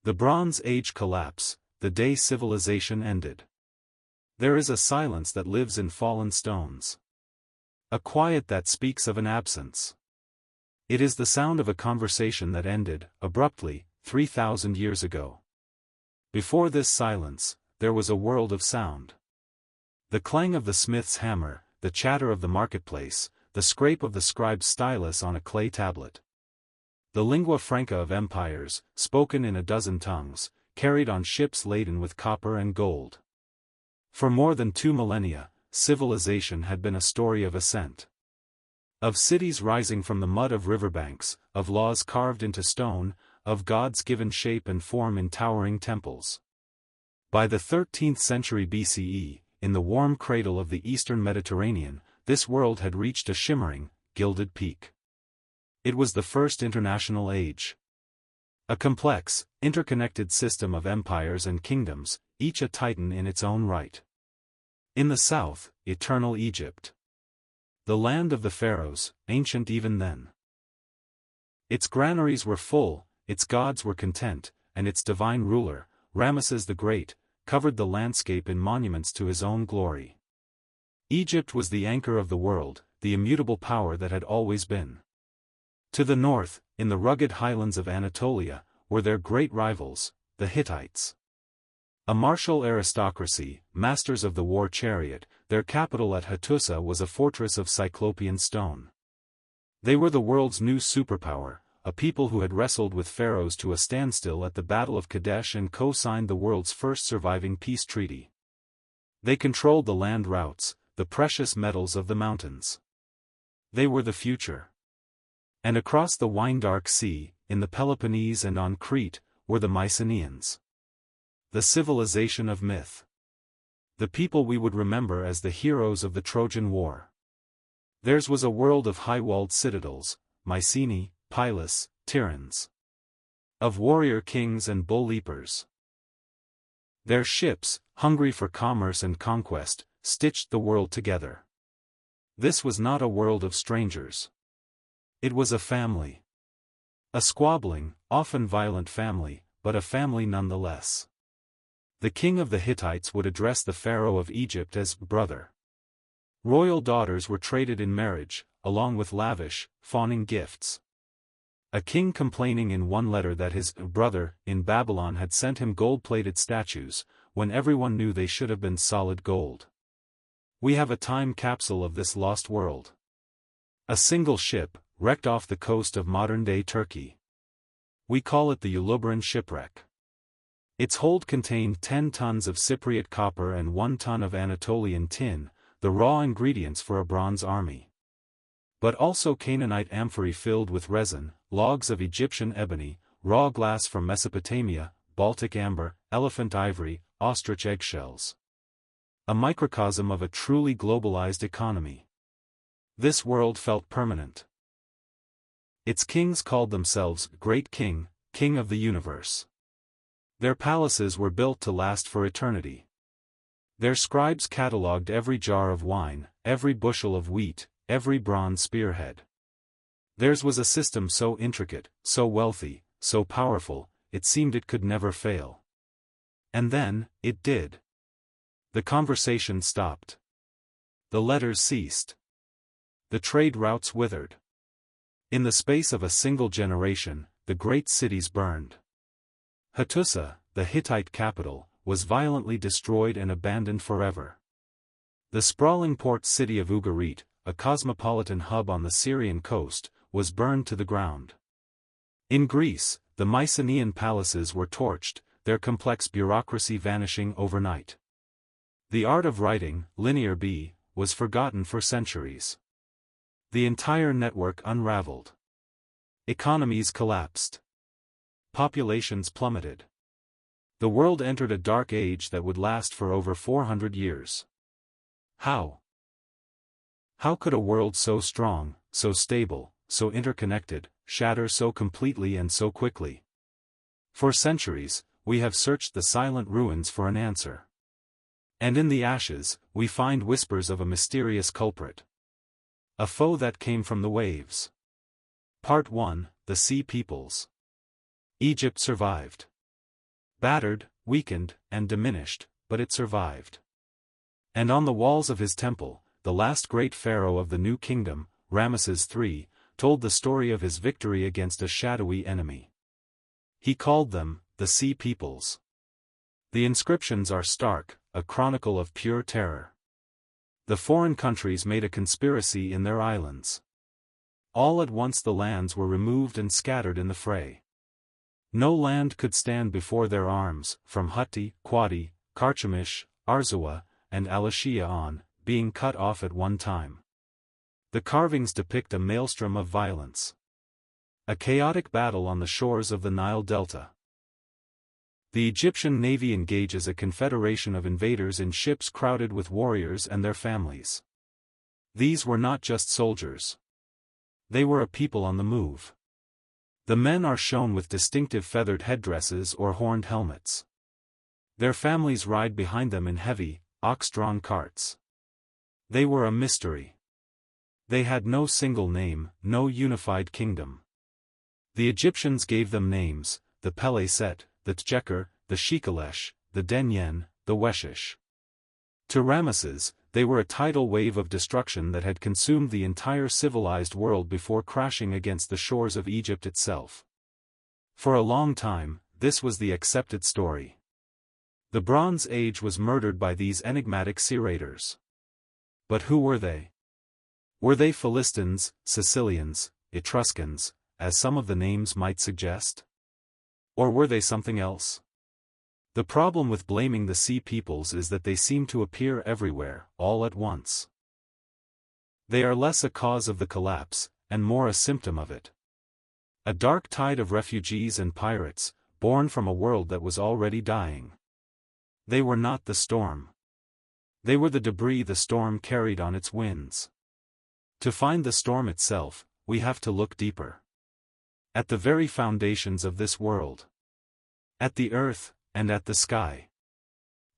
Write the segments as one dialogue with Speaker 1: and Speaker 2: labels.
Speaker 1: The Bronze Age collapse, the day civilization ended. There is a silence that lives in fallen stones. A quiet that speaks of an absence. It is the sound of a conversation that ended, abruptly, 3,000 years ago. Before this silence, there was a world of sound. The clang of the smith's hammer, the chatter of the marketplace, the scrape of the scribe's stylus on a clay tablet. The lingua franca of empires, spoken in a dozen tongues, carried on ships laden with copper and gold. For more than 2 millennia, civilization had been a story of ascent. Of cities rising from the mud of riverbanks, of laws carved into stone, of gods given shape and form in towering temples. By the 13th century BCE, in the warm cradle of the eastern Mediterranean, this world had reached a shimmering, gilded peak. It was the first international age. A complex, interconnected system of empires and kingdoms, each a titan in its own right. In the south, eternal Egypt. The land of the pharaohs, ancient even then. Its granaries were full, its gods were content, and its divine ruler, Ramesses the Great, covered the landscape in monuments to his own glory. Egypt was the anchor of the world, the immutable power that had always been. To the north, in the rugged highlands of Anatolia, were their great rivals, the Hittites. A martial aristocracy, masters of the war chariot, their capital at Hattusa was a fortress of cyclopean stone. They were the world's new superpower, a people who had wrestled with pharaohs to a standstill at the Battle of Kadesh and co-signed the world's first surviving peace treaty. They controlled the land routes, the precious metals of the mountains. They were the future. And across the wine-dark sea, in the Peloponnese and on Crete, were the Mycenaeans. The civilization of myth. The people we would remember as the heroes of the Trojan War. Theirs was a world of high-walled citadels, Mycenae, Pylus, Tiryns. Of warrior kings and bull-leapers. Their ships, hungry for commerce and conquest, stitched the world together. This was not a world of strangers. It was a family. A squabbling, often violent family, but a family nonetheless. The king of the Hittites would address the pharaoh of Egypt as brother. Royal daughters were traded in marriage, along with lavish, fawning gifts. A king complaining in one letter that his brother in Babylon had sent him gold-plated statues, when everyone knew they should have been solid gold. We have a time capsule of this lost world. A single ship, wrecked off the coast of modern-day Turkey. We call it the Uluburun shipwreck. Its hold contained 10 tons of Cypriot copper and 1 ton of Anatolian tin, the raw ingredients for a bronze army. But also Canaanite amphorae filled with resin, logs of Egyptian ebony, raw glass from Mesopotamia, Baltic amber, elephant ivory, ostrich eggshells. A microcosm of a truly globalized economy. This world felt permanent. Its kings called themselves Great King, King of the Universe. Their palaces were built to last for eternity. Their scribes catalogued every jar of wine, every bushel of wheat, every bronze spearhead. Theirs was a system so intricate, so wealthy, so powerful, it seemed it could never fail. And then, it did. The conversation stopped. The letters ceased. The trade routes withered. In the space of a single generation, the great cities burned. Hattusa, the Hittite capital, was violently destroyed and abandoned forever. The sprawling port city of Ugarit, a cosmopolitan hub on the Syrian coast, was burned to the ground. In Greece, the Mycenaean palaces were torched, their complex bureaucracy vanishing overnight. The art of writing, linear B, was forgotten for centuries. The entire network unraveled. Economies collapsed. Populations plummeted. The world entered a dark age that would last for over 400 years. How? How could a world so strong, so stable, so interconnected, shatter so completely and so quickly? For centuries, we have searched the silent ruins for an answer. And in the ashes, we find whispers of a mysterious culprit. A foe that came from the waves. Part 1, The Sea Peoples. Egypt survived. Battered, weakened, and diminished, but it survived. And on the walls of his temple, the last great pharaoh of the new kingdom, Ramesses III, told the story of his victory against a shadowy enemy. He called them, the Sea Peoples. The inscriptions are stark, a chronicle of pure terror. The foreign countries made a conspiracy in their islands. All at once the lands were removed and scattered in the fray. No land could stand before their arms, from Hutti, Quadi, Carchemish, Arzua, and Alashia on, being cut off at one time. The carvings depict a maelstrom of violence. A chaotic battle on the shores of the Nile Delta. The Egyptian navy engages a confederation of invaders in ships crowded with warriors and their families. These were not just soldiers. They were a people on the move. The men are shown with distinctive feathered headdresses or horned helmets. Their families ride behind them in heavy, ox-drawn carts. They were a mystery. They had no single name, no unified kingdom. The Egyptians gave them names, the Pele-Set, the Tjeker, the Shikalesh, the Denyen, the Weshish. To Ramesses, they were a tidal wave of destruction that had consumed the entire civilized world before crashing against the shores of Egypt itself. For a long time, this was the accepted story. The Bronze Age was murdered by these enigmatic sea raiders. But who were they? Were they Philistines, Sicilians, Etruscans, as some of the names might suggest? Or were they something else? The problem with blaming the Sea Peoples is that they seem to appear everywhere, all at once. They are less a cause of the collapse, and more a symptom of it. A dark tide of refugees and pirates, born from a world that was already dying. They were not the storm. They were the debris the storm carried on its winds. To find the storm itself, we have to look deeper. At the very foundations of this world. At the earth, and at the sky.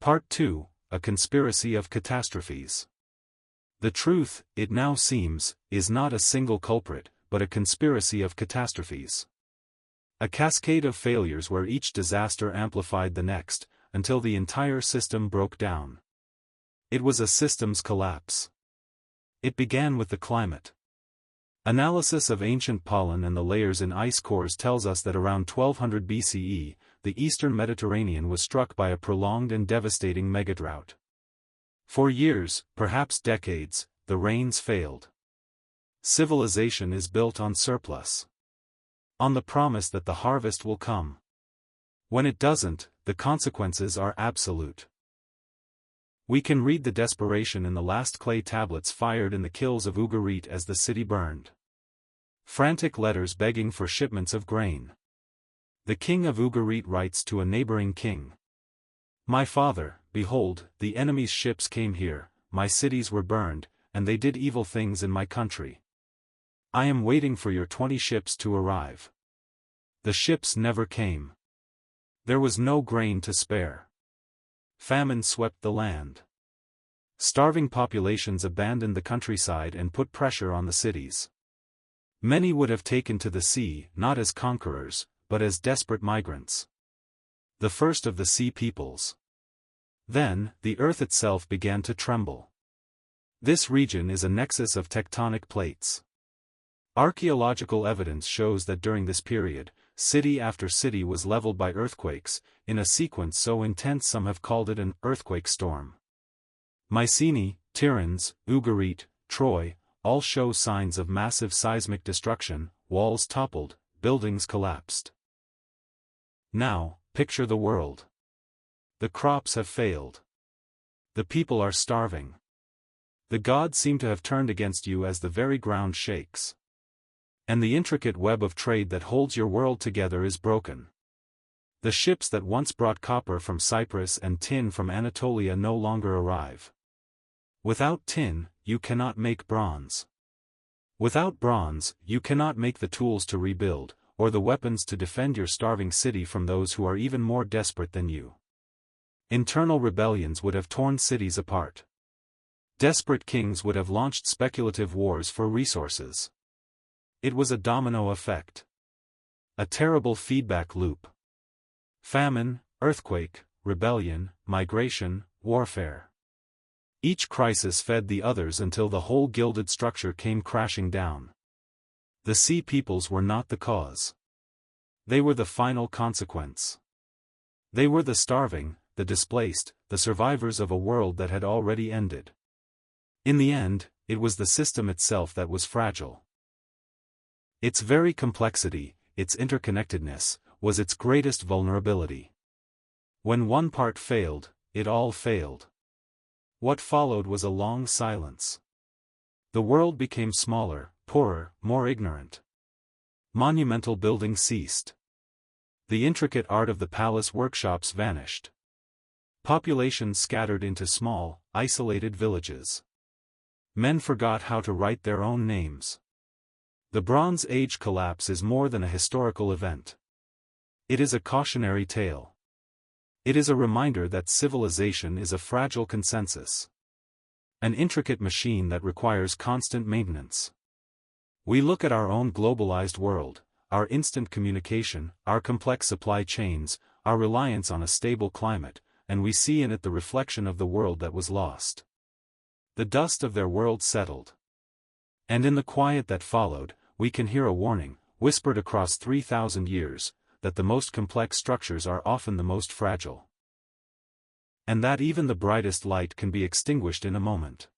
Speaker 1: Part 2, A Conspiracy of Catastrophes. The truth, it now seems, is not a single culprit, but a conspiracy of catastrophes. A cascade of failures where each disaster amplified the next, until the entire system broke down. It was a systems collapse. It began with the climate. Analysis of ancient pollen and the layers in ice cores tells us that around 1200 BCE, the eastern Mediterranean was struck by a prolonged and devastating megadrought. For years, perhaps decades, the rains failed. Civilization is built on surplus. On the promise that the harvest will come. When it doesn't, the consequences are absolute. We can read the desperation in the last clay tablets fired in the kilns of Ugarit as the city burned. Frantic letters begging for shipments of grain. The king of Ugarit writes to a neighboring king. My father, behold, the enemy's ships came here, my cities were burned, and they did evil things in my country. I am waiting for your 20 ships to arrive. The ships never came. There was no grain to spare. Famine swept the land. Starving populations abandoned the countryside and put pressure on the cities. Many would have taken to the sea, not as conquerors, but as desperate migrants. The first of the Sea Peoples. Then, the earth itself began to tremble. This region is a nexus of tectonic plates. Archaeological evidence shows that during this period, city after city was leveled by earthquakes, in a sequence so intense some have called it an earthquake storm. Mycenae, Tiryns, Ugarit, Troy, all show signs of massive seismic destruction, walls toppled, buildings collapsed. Now, picture the world. The crops have failed. The people are starving. The gods seem to have turned against you as the very ground shakes. And the intricate web of trade that holds your world together is broken. The ships that once brought copper from Cyprus and tin from Anatolia no longer arrive. Without tin, you cannot make bronze. Without bronze, you cannot make the tools to rebuild, or the weapons to defend your starving city from those who are even more desperate than you. Internal rebellions would have torn cities apart. Desperate kings would have launched speculative wars for resources. It was a domino effect. A terrible feedback loop. Famine, earthquake, rebellion, migration, warfare. Each crisis fed the others until the whole gilded structure came crashing down. The sea peoples were not the cause. They were the final consequence. They were the starving, the displaced, the survivors of a world that had already ended. In the end, it was the system itself that was fragile. Its very complexity, its interconnectedness, was its greatest vulnerability. When one part failed, it all failed. What followed was a long silence. The world became smaller, poorer, more ignorant. Monumental buildings ceased. The intricate art of the palace workshops vanished. Populations scattered into small, isolated villages. Men forgot how to write their own names. The Bronze Age collapse is more than a historical event. It is a cautionary tale. It is a reminder that civilization is a fragile consensus. An intricate machine that requires constant maintenance. We look at our own globalized world, our instant communication, our complex supply chains, our reliance on a stable climate, and we see in it the reflection of the world that was lost. The dust of their world settled. And in the quiet that followed, we can hear a warning, whispered across 3,000 years, that the most complex structures are often the most fragile. And that even the brightest light can be extinguished in a moment.